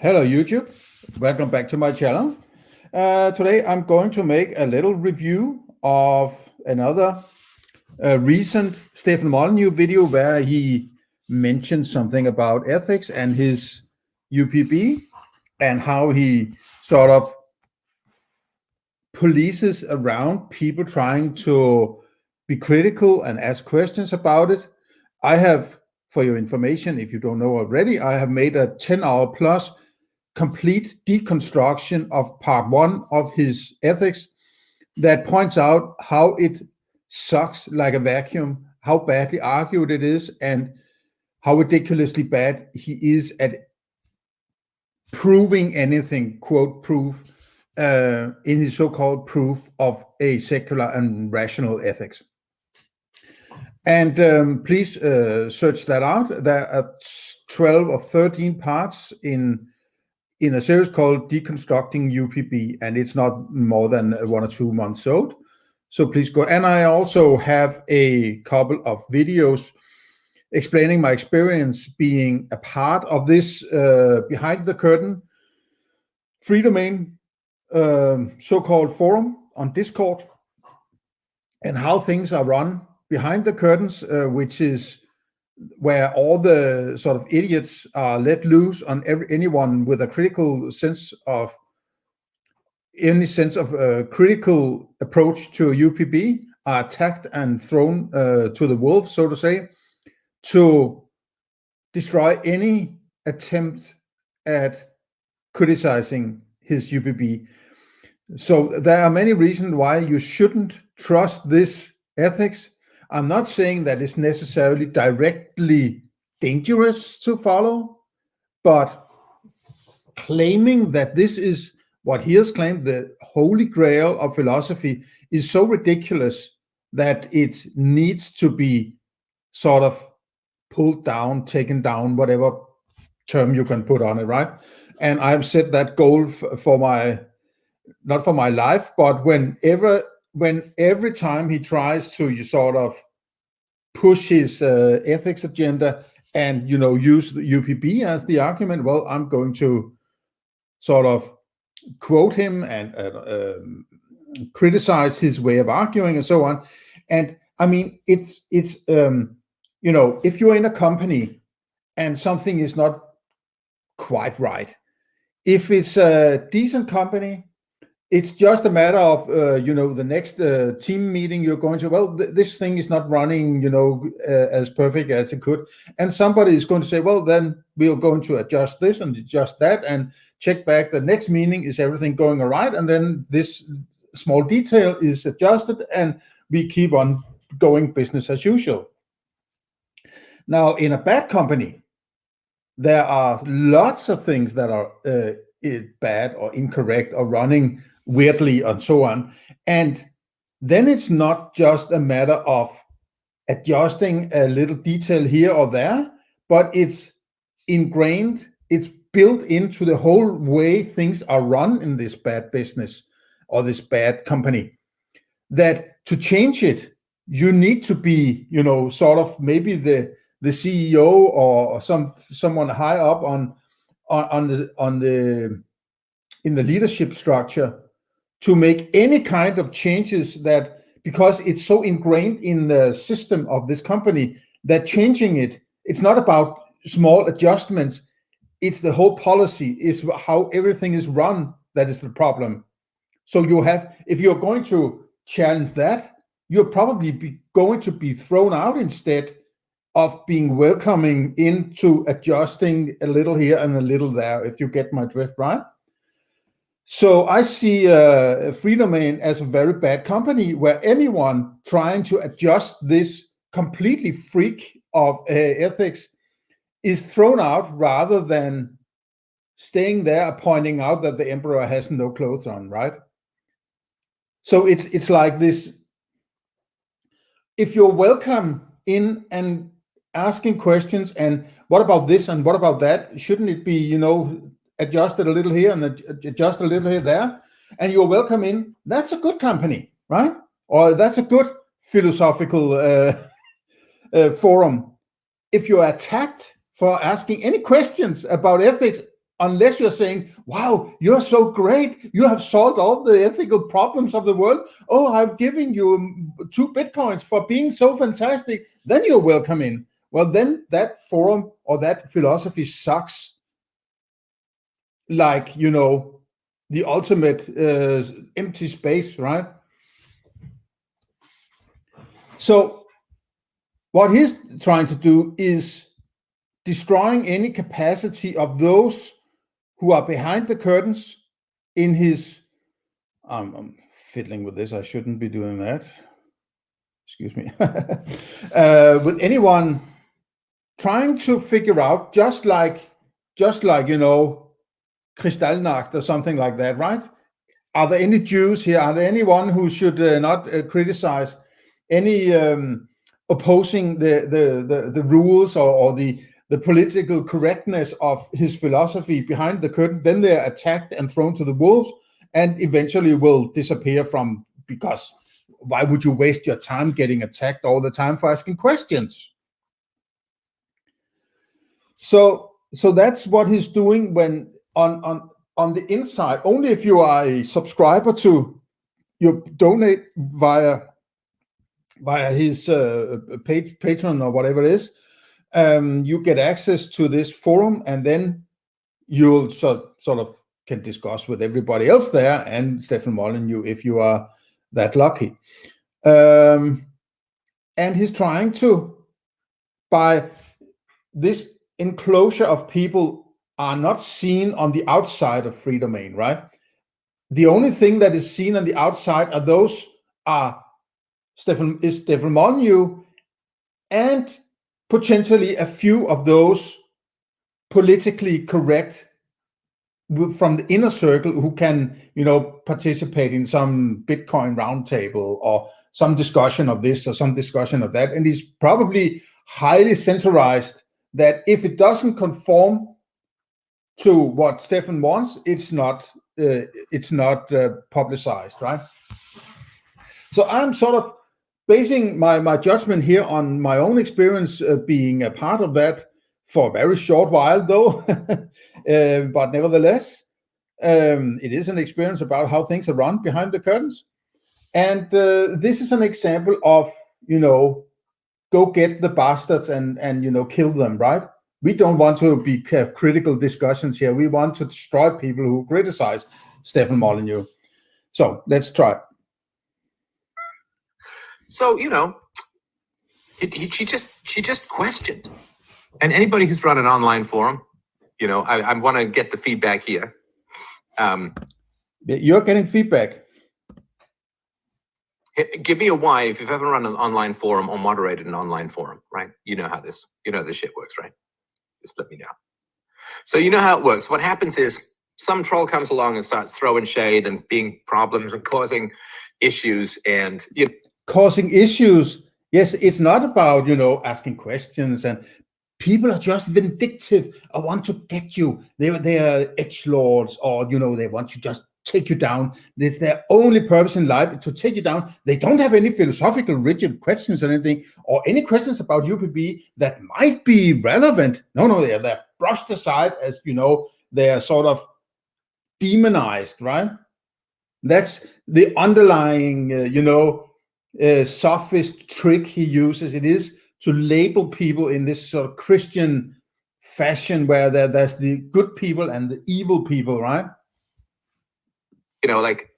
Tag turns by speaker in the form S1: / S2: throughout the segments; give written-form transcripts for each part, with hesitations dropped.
S1: Hello YouTube, welcome back to my channel. Today I'm going to make a little review of another recent Stefan Molyneux video where he mentioned something about ethics and his UPB and how he sort of polices around people trying to be critical and ask questions about it. I have, for your information, if you don't know already, I have made a 10-hour plus complete deconstruction of part one of his ethics that points out how it sucks like a vacuum, how badly argued it is, and how ridiculously bad he is at proving anything, quote, proof, in his so-called proof of a secular and rational ethics. And please search that out. There are 12 or 13 parts in a series called Deconstructing UPB, and it's not more than 1 or 2 months old. So please go. And I also have a couple of videos explaining my experience being a part of this behind the curtain free domain so-called forum on Discord, and how things are run behind the curtains, which is where all the sort of idiots are let loose on anyone with a critical sense of critical approach to UPB are attacked and thrown to the wolves, so to say, to destroy any attempt at criticizing his UPB. So there are many reasons why you shouldn't trust this ethics. I'm not saying that it's necessarily directly dangerous to follow, but claiming that this is what he has claimed, the holy grail of philosophy, is so ridiculous that it needs to be sort of pulled down, taken down, whatever term you can put on it, right? And I've set that goal for my, not for my life, but every time he tries to sort of push his ethics agenda and use the UPB as the argument, well, I'm going to sort of quote him and criticize his way of arguing and so on. And I mean, it's if you're in a company and something is not quite right, if it's a decent company, it's just a matter of, the next team meeting you're going to, well, this thing is not running, as perfect as it could. And somebody is going to say, well, then we're going to adjust this and adjust that and check back the next meeting. Is everything going all right? And then this small detail is adjusted and we keep on going business as usual. Now, in a bad company, there are lots of things that are bad or incorrect or running weirdly and so on. And then it's not just a matter of adjusting a little detail here or there, but it's ingrained, it's built into the whole way things are run in this bad business or this bad company, that to change it, you need to be, sort of maybe the CEO or someone high up in the leadership structure to make any kind of changes, that because it's so ingrained in the system of this company that changing it's not about small adjustments, it's the whole policy, is how everything is run that is the problem. So if you're going to challenge that, you're probably going to be thrown out instead of being welcoming into adjusting a little here and a little there, if you get my drift, right? So I see free domain as a very bad company where anyone trying to adjust this completely freak of ethics is thrown out rather than staying there pointing out that the emperor has no clothes on, right? So it's like this. If you're welcome in and asking questions and what about this and what about that, shouldn't it be, adjusted a little here and adjust a little here there, and you're welcome in, that's a good company, right? Or that's a good philosophical forum. If you're attacked for asking any questions about ethics, unless you're saying, wow, you're so great, you have solved all the ethical problems of the world, oh, I've given you 2 Bitcoins for being so fantastic, then you're welcome in. Well, then that forum or that philosophy sucks like, the ultimate empty space, right? So what he's trying to do is destroying any capacity of those who are behind the curtains in his, I'm fiddling with this, I shouldn't be doing that, excuse me, with anyone trying to figure out, just like Kristallnacht or something like that, right? Are there any Jews here? Are there anyone who should not criticize any opposing the rules or the political correctness of his philosophy behind the curtains? Then they're attacked and thrown to the wolves, and eventually will disappear because why would you waste your time getting attacked all the time for asking questions? So that's what he's doing when on the inside. Only if you are a subscriber to, you donate via his Patreon or whatever it is, you get access to this forum, and then you'll sort of can discuss with everybody else there and Stefan Molyneux if you are that lucky. And he's trying to, by this enclosure of people are not seen on the outside of free domain, right? The only thing that is seen on the outside are those Stefan Molyneux and potentially a few of those politically correct from the inner circle who can, participate in some Bitcoin roundtable or some discussion of this or some discussion of that. And he's probably highly censorized that if it doesn't conform to what Stefan wants, it's not publicized, right? So I'm sort of basing my judgment here on my own experience being a part of that for a very short while, though. But nevertheless, it is an experience about how things are run behind the curtains. And this is an example of, go get the bastards and kill them, right? We don't want to have critical discussions here. We want to destroy people who criticize Stefan Molyneux. So let's try.
S2: So, she just questioned. And anybody who's run an online forum, I want to get the feedback here.
S1: You're getting feedback.
S2: Give me a why if you've ever run an online forum or moderated an online forum, right? You know how this shit works, right? Just let me know. So you know how it works. What happens is some troll comes along and starts throwing shade and being problems and causing issues and
S1: causing issues. Yes, it's not about, asking questions, and people are just vindictive. I want to get you. They are edgelords, or they want to just take you down. It's their only purpose in life, to take you down. They don't have any philosophical rigid questions or anything, or any questions about UPB that might be relevant. No, they're brushed aside as, they are sort of demonized, right? That's the underlying, sophist trick he uses. It is to label people in this sort of Christian fashion where there's the good people and the evil people, right?
S2: Like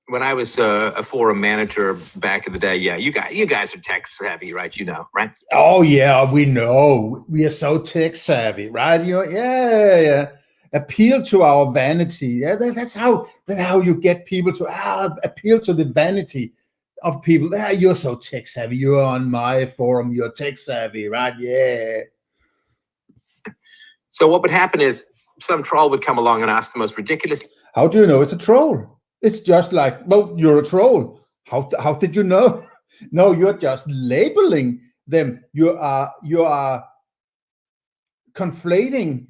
S2: when I was a forum manager back in the day, yeah, you guys are tech savvy, right? Right?
S1: Oh yeah, we know. We are so tech savvy, right? Yeah. Appeal to our vanity. Yeah, that's how you get people to appeal to the vanity of people. You're so tech savvy. You're on my forum. You're tech savvy, right? Yeah.
S2: So what would happen is some troll would come along and ask the most ridiculous.
S1: How do you know it's a troll? It's just like, well, you're a troll. How did you know? No, you're just labeling them. You are conflating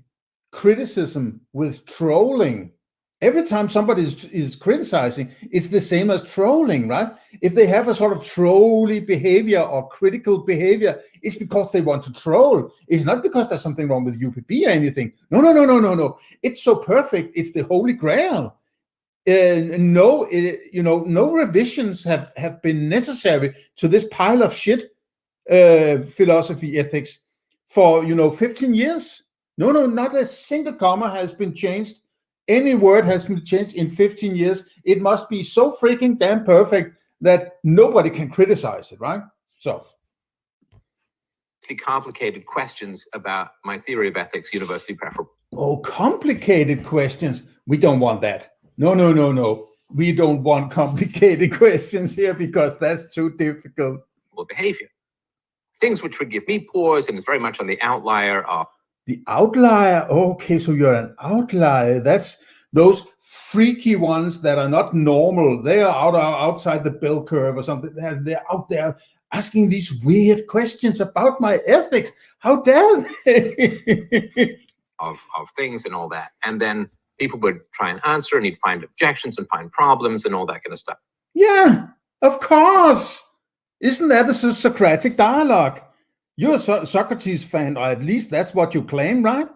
S1: criticism with trolling. Every time somebody is criticizing, it's the same as trolling, right? If they have a sort of trolly behavior or critical behavior, it's because they want to troll. It's not because there's something wrong with UPB or anything. No. It's so perfect. It's the holy grail. No revisions have been necessary to this pile of shit, philosophy, ethics, for 15 years. No, not a single comma has been changed. Any word has been changed in 15 years. It must be so freaking damn perfect that nobody can criticize it, right? So,
S2: complicated questions about my theory of ethics universally preferable.
S1: Oh, complicated questions. We don't want that. No. We don't want complicated questions here because that's too difficult.
S2: Behavior. Things which would give me pause and is very much on the outlier are.
S1: The outlier. Okay, so you're an outlier. That's those freaky ones that are not normal. They are outside the bell curve or something. They're out there asking these weird questions about my ethics. How dare they?
S2: of things and all that. And then people would try and answer, and you'd find objections and find problems and all that kind of stuff.
S1: Yeah, of course. Isn't that a Socratic dialogue? You're a Socrates fan, or at least that's what you claim, right?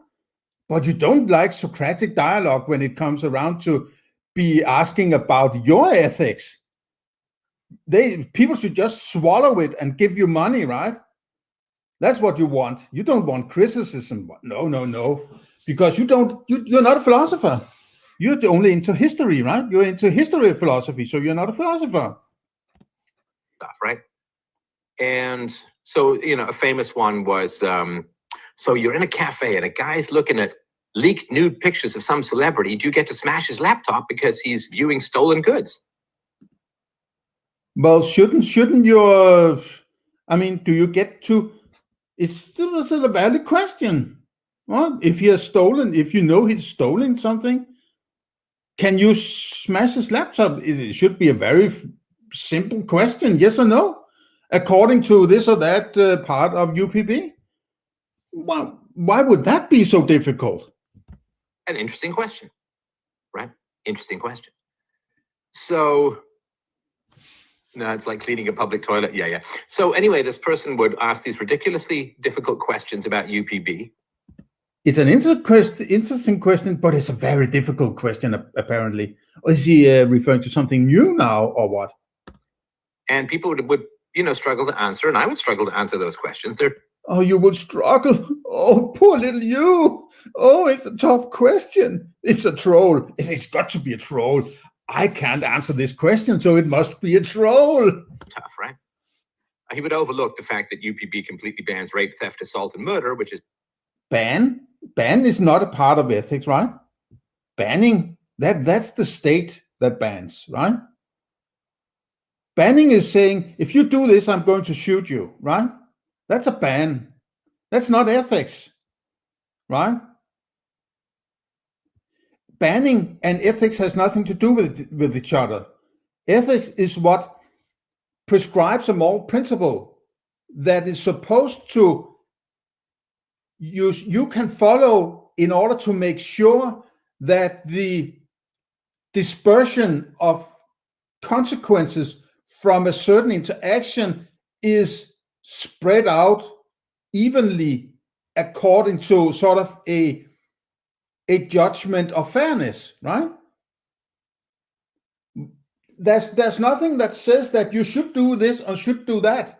S1: But you don't like Socratic dialogue when it comes around to be asking about your ethics. People should just swallow it and give you money, right? That's what you want. You don't want criticism. No. Because you're not a philosopher. You're only into history, right? You're into history of philosophy, so you're not a philosopher.
S2: Stuff, right? And so, a famous one was, so you're in a cafe and a guy's looking at leaked nude pictures of some celebrity. Do you get to smash his laptop because he's viewing stolen goods?
S1: Well, shouldn't your, do you get to, it's still a valid question. Well, if he has stolen, if you know he's stolen something, can you smash his laptop? It should be a very simple question, yes or no, according to this or that part of UPB. Well, why would that be so difficult?
S2: An interesting question, right? Interesting question. So, no, it's like cleaning a public toilet. Yeah. So anyway, this person would ask these ridiculously difficult questions about UPB.
S1: It's an interesting question, but it's a very difficult question, apparently. Or is he referring to something new now, or what?
S2: And people would struggle to answer, and I would struggle to answer those questions.
S1: Oh, you would struggle. Oh, poor little you. Oh, it's a tough question. It's a troll. It's got to be a troll. I can't answer this question, so it must be a troll.
S2: Tough, right? He would overlook the fact that UPB completely bans rape, theft, assault, and murder, which is...
S1: Ban is not a part of ethics, right? Banning, that's the state that bans, right? Banning is saying, if you do this, I'm going to shoot you, right? That's a ban. That's not ethics, right? Banning and ethics has nothing to do with each other. Ethics is what prescribes a moral principle that is supposed to you can follow in order to make sure that the dispersion of consequences from a certain interaction is spread out evenly according to sort of a judgment of fairness, right? There's nothing that says that you should do this or should do that.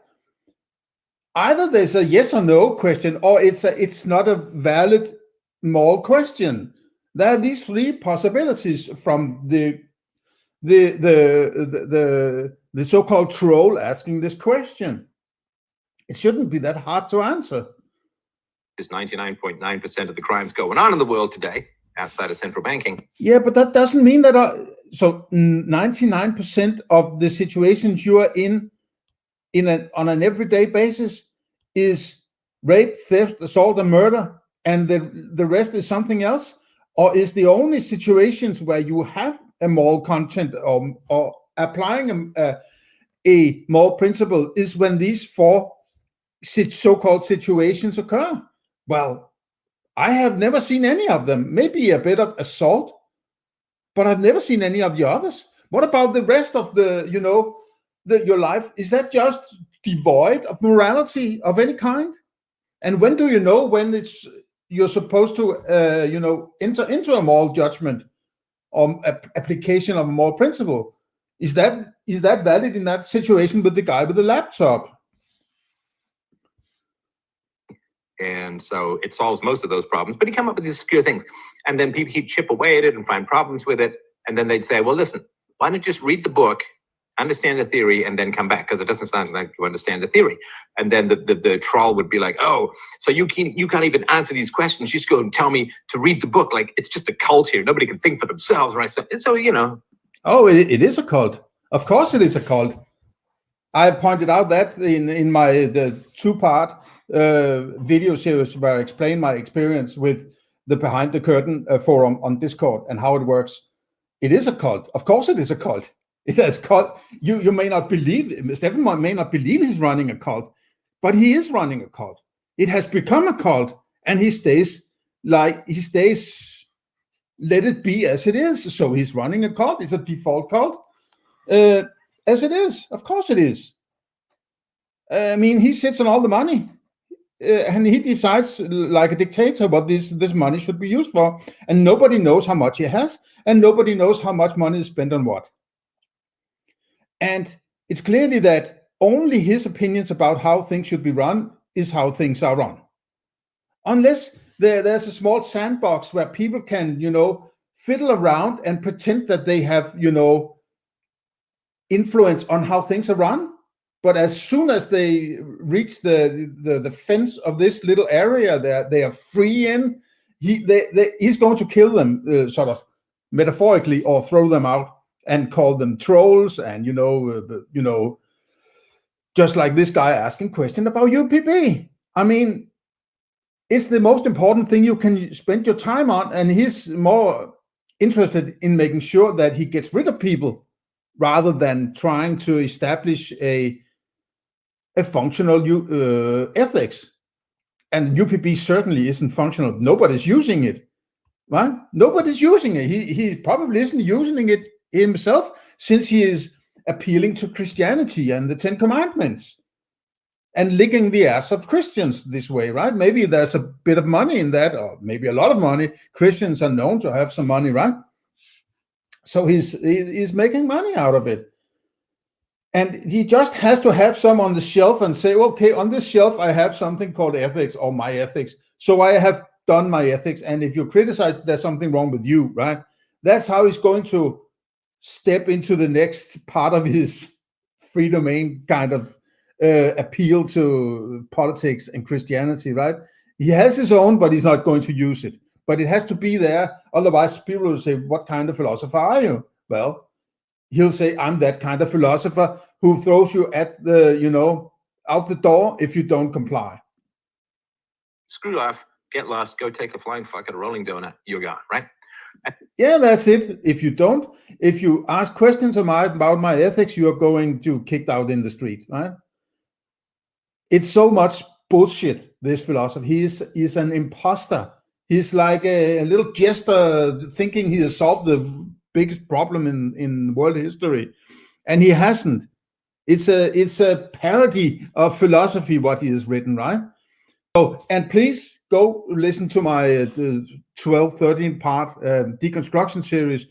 S1: Either there's a yes or no question, or it's not a valid moral question. There are these three possibilities from the so-called troll asking this question. It shouldn't be that hard to answer.
S2: There's 99.9% of the crimes going on in the world today outside of central banking.
S1: Yeah, but that doesn't mean that. So 99% of the situations you are in on an everyday basis is rape, theft, assault, and murder, and the rest is something else? Or is the only situations where you have a moral content or applying a moral principle is when these four so-called situations occur? Well, I have never seen any of them. Maybe a bit of assault, but I've never seen any of the others. What about the rest of your life? Is that just devoid of morality of any kind? And when do you know when you're supposed to enter into a moral judgment or application of a moral principle? Is that valid in that situation with the guy with the laptop?
S2: And so it solves most of those problems, but he come up with these obscure things. And then he'd chip away at it and find problems with it. And then they'd say, well, listen, why don't you just read the book, understand the theory, and then come back? Because it doesn't sound like you understand the theory. And then the troll would be like, oh, so you can't even answer these questions. You just go and tell me to read the book. Like, it's just a cult here. Nobody can think for themselves, right? So
S1: Oh, it is a cult. Of course it is a cult. I pointed out that in the two-part video series where I explain my experience with the Behind the Curtain forum on Discord and how it works. It is a cult. Of course it is a cult. It has cult. You may not believe, Stefan may not believe he's running a cult, but he is running a cult. It has become a cult, and he stays, let it be as it is. So he's running a cult. It's a default cult. As it is. Of course it is. I mean, he sits on all the money. And he decides like a dictator what this money should be used for. And nobody knows how much he has. And nobody knows how much money is spent on what. And it's clearly that only his opinions about how things should be run is how things are run. Unless there's a small sandbox where people can, fiddle around and pretend that they have, influence on how things are run. But as soon as they reach the fence of this little area that they are free in, he's going to kill them, sort of metaphorically, or throw them out and call them trolls. And just like this guy asking question about UPB. I mean, it's the most important thing you can spend your time on, and he's more interested in making sure that he gets rid of people rather than trying to establish a functional ethics. And UPB certainly isn't functional. Nobody's using it, right? Nobody's using it. He probably isn't using it himself, since he is appealing to Christianity and the Ten Commandments and licking the ass of Christians this way, right? Maybe there's a bit of money in that, or maybe a lot of money. Christians are known to have some money, right? So he's making money out of it. And he just has to have some on the shelf and say, okay, on this shelf, I have something called ethics or my ethics. So I have done my ethics. And if you criticize, there's something wrong with you, right? That's how he's going to step into the next part of his free domain kind of appeal to politics and Christianity, right? He has his own, but he's not going to use it. But it has to be there. Otherwise, people will say, what kind of philosopher are you? Well, he'll say, I'm that kind of philosopher who throws you at the, out the door if you don't comply.
S2: Screw off, get lost, go take a flying fuck at a rolling donut, you're gone, right?
S1: Yeah, that's it. If you ask questions about my ethics, you are going to kicked out in the street, right? It's so much bullshit, this philosopher. He is an imposter. He's like a little jester thinking he has solved the biggest problem in world history, and he hasn't. It's a parody of philosophy what he has written, right? So, and please go listen to my 12-13 part deconstruction series,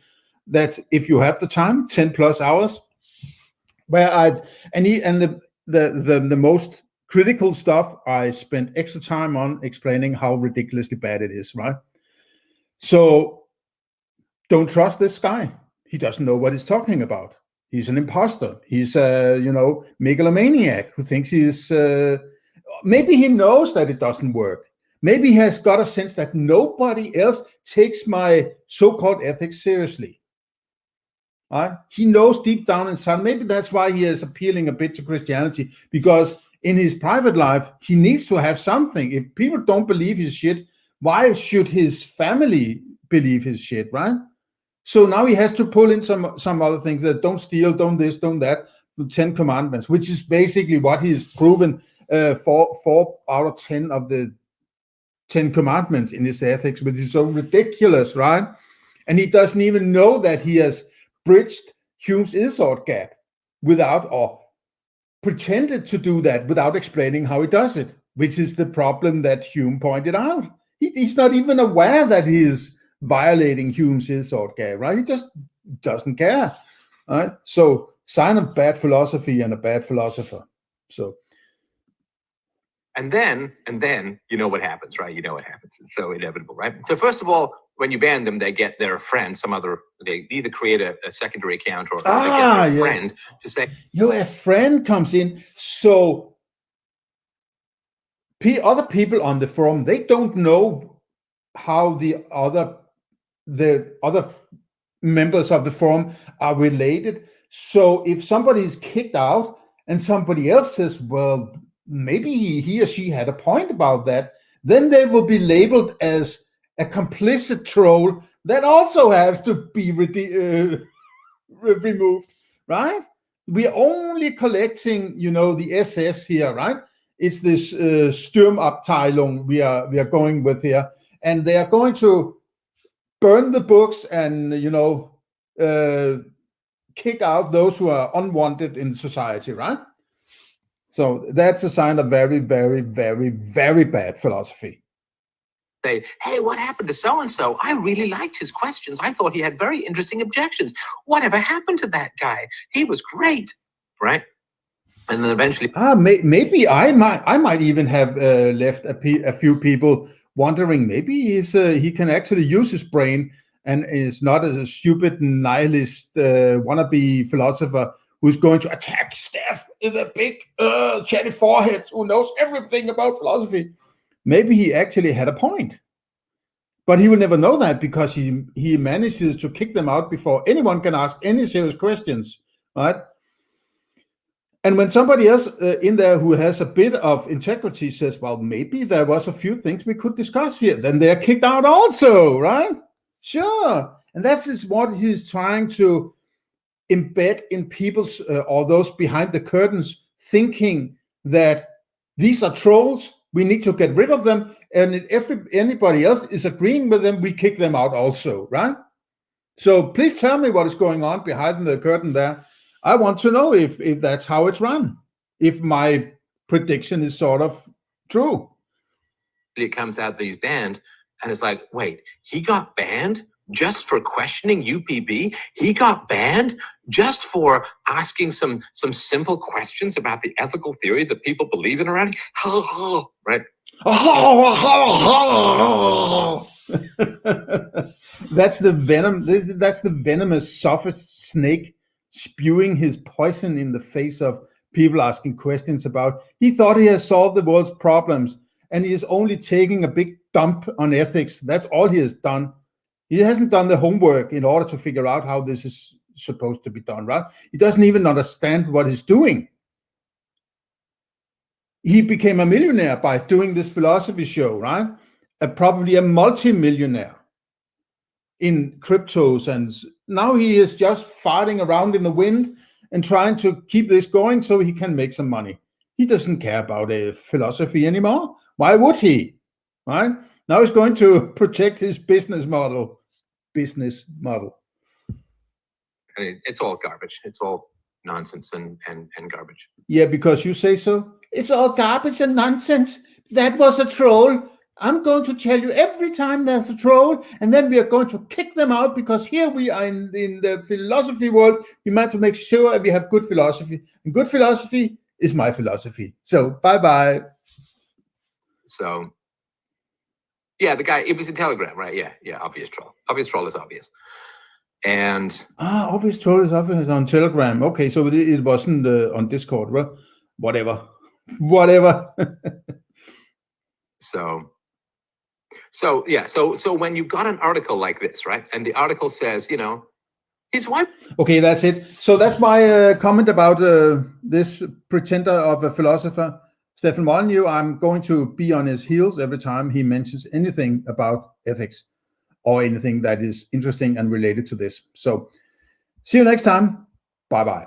S1: that if you have the time, 10 plus hours, where the most critical stuff I spent extra time on explaining how ridiculously bad it is, right? So don't trust this guy. He doesn't know what he's talking about. He's an imposter. He's a, megalomaniac who thinks he's, maybe he knows that it doesn't work. Maybe he has got a sense that nobody else takes my so-called ethics seriously. Right? He knows deep down inside, maybe that's why he is appealing a bit to Christianity, because in his private life, he needs to have something. If people don't believe his shit, why should his family believe his shit, right? So now he has to pull in some other things, that don't steal, don't this, don't that, the 10 Commandments, which is basically what he's proven 4 out of 10 of the 10 Commandments in his ethics, which is so ridiculous, right? and he doesn't even know that he has bridged Hume's is-ought gap without, or pretended to do that without explaining how he does it, which is the problem that Hume pointed out. He's not even aware that he is violating Hume's is-ought gap, right? He just doesn't care, right? So, sign of bad philosophy and a bad philosopher. So,
S2: and then you know what happens, right? You know what happens. It's so inevitable, right? So first of all, when you ban them, they get their friend, they either create a secondary account or they get their friend to say,
S1: a friend comes in. So other people on the forum, they don't know how the other members of the forum are related. So if somebody is kicked out and somebody else says, well, maybe he or she had a point about that, then they will be labeled as a complicit troll that also has to be removed, right? We are only collecting, the SS here, right? It's this Sturmabteilung we are going with here, and they are going to burn the books and kick out those who are unwanted in society, right? So that's a sign of very, very, very, very bad philosophy.
S2: Say, hey, what happened to so-and-so? I really liked his questions. I thought he had very interesting objections. Whatever happened to that guy? He was great, right? And then eventually...
S1: maybe I might even have left a few people wondering, maybe he can actually use his brain and is not a stupid nihilist wannabe philosopher who's going to attack Steph in a big chatty forehead who knows everything about philosophy. Maybe he actually had a point. But he will never know that because he manages to kick them out before anyone can ask any serious questions, right? And when somebody else in there who has a bit of integrity says, well, maybe there was a few things we could discuss here, then they're kicked out also, right? Sure. And that is what he's trying to embed in people's or those behind the curtains thinking that these are trolls, we need to get rid of them, and if anybody else is agreeing with them, we kick them out also, right? So please tell me what is going on behind the curtain there. I want to know if that's how it's run, if my prediction is sort of true.
S2: It comes out that he's banned, and it's like, wait, he got banned just for questioning UPB? He got banned just for asking some simple questions about the ethical theory that people believe in around here? Right?
S1: That's the venom. That's the venomous sophist snake spewing his poison in the face of people asking questions about. He thought he has solved the world's problems, and he is only taking a big dump on ethics. That's all he has done. He hasn't done the homework in order to figure out how this is supposed to be done, right? He doesn't even understand what he's doing. He became a millionaire by doing this philosophy show, right? Probably a multi-millionaire in cryptos, and now he is just farting around in the wind and trying to keep this going so he can make some money. He doesn't care about philosophy anymore. Why would he? Right? Now he's going to protect his business model.
S2: I mean, it's all garbage. It's all nonsense and garbage.
S1: Yeah, because you say so. It's all garbage and nonsense. That was a troll. I'm going to tell you every time there's a troll, and then we are going to kick them out because here we are in the philosophy world. We want to make sure we have good philosophy. And good philosophy is my philosophy. So, bye-bye.
S2: So, yeah, the guy, it was a Telegram, right? Yeah, obvious troll. Obvious troll is obvious. And...
S1: obvious troll is obvious on Telegram. Okay, so it wasn't on Discord. Well, whatever.
S2: So when you've got an article like this, right? And the article says, his wife...
S1: Okay, that's it. So that's my comment about this pretender of a philosopher, Stefan Molyneux. I'm going to be on his heels every time he mentions anything about ethics or anything that is interesting and related to this. So see you next time. Bye-bye.